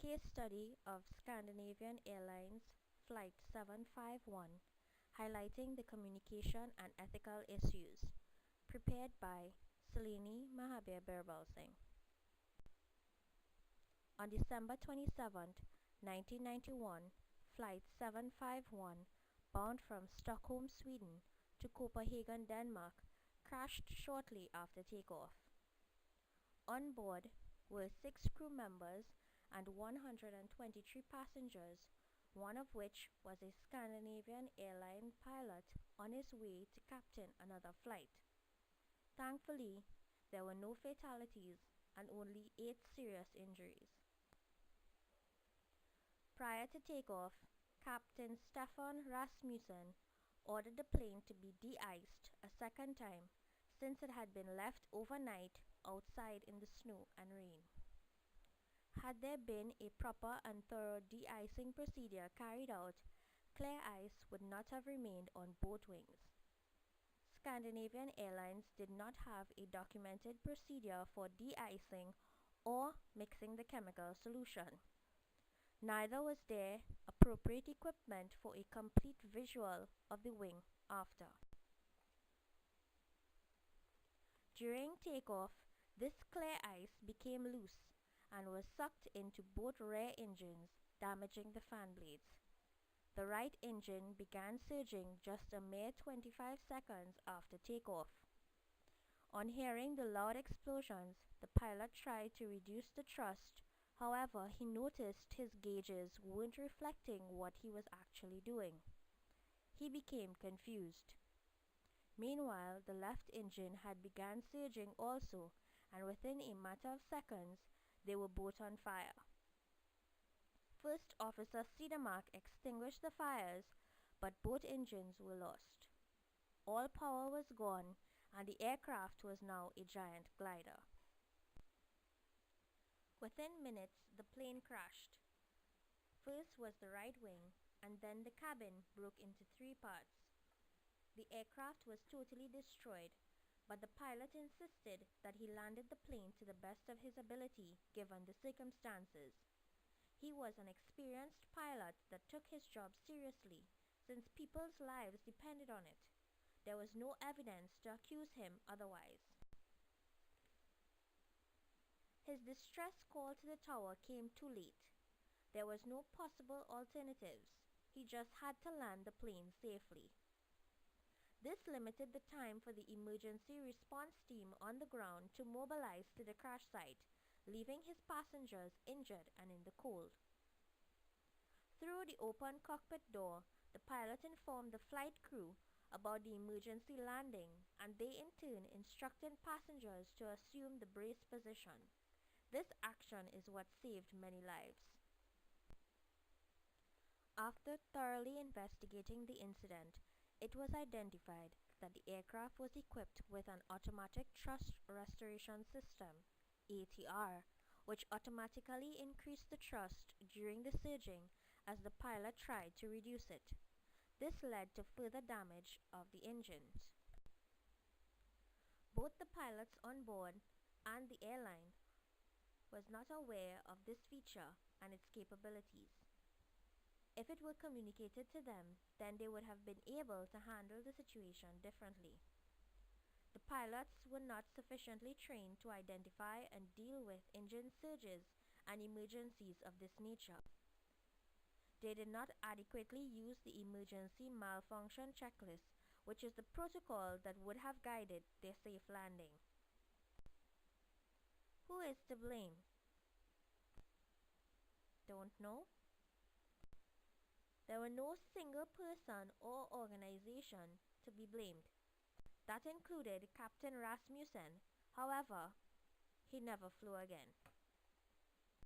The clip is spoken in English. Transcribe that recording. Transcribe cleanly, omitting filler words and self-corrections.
Case study of Scandinavian Airlines Flight 751, highlighting the communication and ethical issues, prepared by Mahabir-Birbalsingh. On December 27, 1991, Flight 751, bound from Stockholm, Sweden to Copenhagen, Denmark, crashed shortly after takeoff. On board were 6 crew members and 123 passengers, one of which was a Scandinavian airline pilot on his way to captain another flight. Thankfully, there were no fatalities and only 8 serious injuries. Prior to takeoff, Captain Stefan Rasmussen ordered the plane to be de-iced a second time since it had been left overnight outside in the snow and rain. Had there been a proper and thorough de-icing procedure carried out, clear ice would not have remained on both wings. Scandinavian Airlines did not have a documented procedure for de-icing or mixing the chemical solution. Neither was there appropriate equipment for a complete visual of the wing after. During takeoff, this clear ice became loose and was sucked into both rear engines, damaging the fan blades. The right engine began surging just a mere 25 seconds after takeoff. On hearing the loud explosions, the pilot tried to reduce the thrust. However, he noticed his gauges weren't reflecting what he was actually doing. He became confused. Meanwhile, the left engine had begun surging also, and within a matter of seconds, they were both on fire. First Officer Cedermark extinguished the fires, but both engines were lost. All power was gone, and the aircraft was now a giant glider. Within minutes, the plane crashed. First was the right wing, and then the cabin broke into 3 parts. The aircraft was totally destroyed, but the pilot insisted that he landed the plane to the best of his ability given the circumstances. He was an experienced pilot that took his job seriously, since people's lives depended on it. There was no evidence to accuse him otherwise. His distress call to the tower came too late. There was no possible alternatives. He just had to land the plane safely. This limited the time for the emergency response team on the ground to mobilize to the crash site, leaving his passengers injured and in the cold. Through the open cockpit door, the pilot informed the flight crew about the emergency landing, and they in turn instructed passengers to assume the brace position. This action is what saved many lives. After thoroughly investigating the incident, it was identified that the aircraft was equipped with an automatic thrust restoration system, ATR, which automatically increased the thrust during the surging as the pilot tried to reduce it. This led to further damage of the engines. Both the pilots on board and the airline was not aware of this feature and its capabilities. If it were communicated to them, then they would have been able to handle the situation differently. The pilots were not sufficiently trained to identify and deal with engine surges and emergencies of this nature. They did not adequately use the emergency malfunction checklist, which is the protocol that would have guided their safe landing. Who is to blame? Don't know? There were no single person or organization to be blamed. That included Captain Rasmussen. However, he never flew again.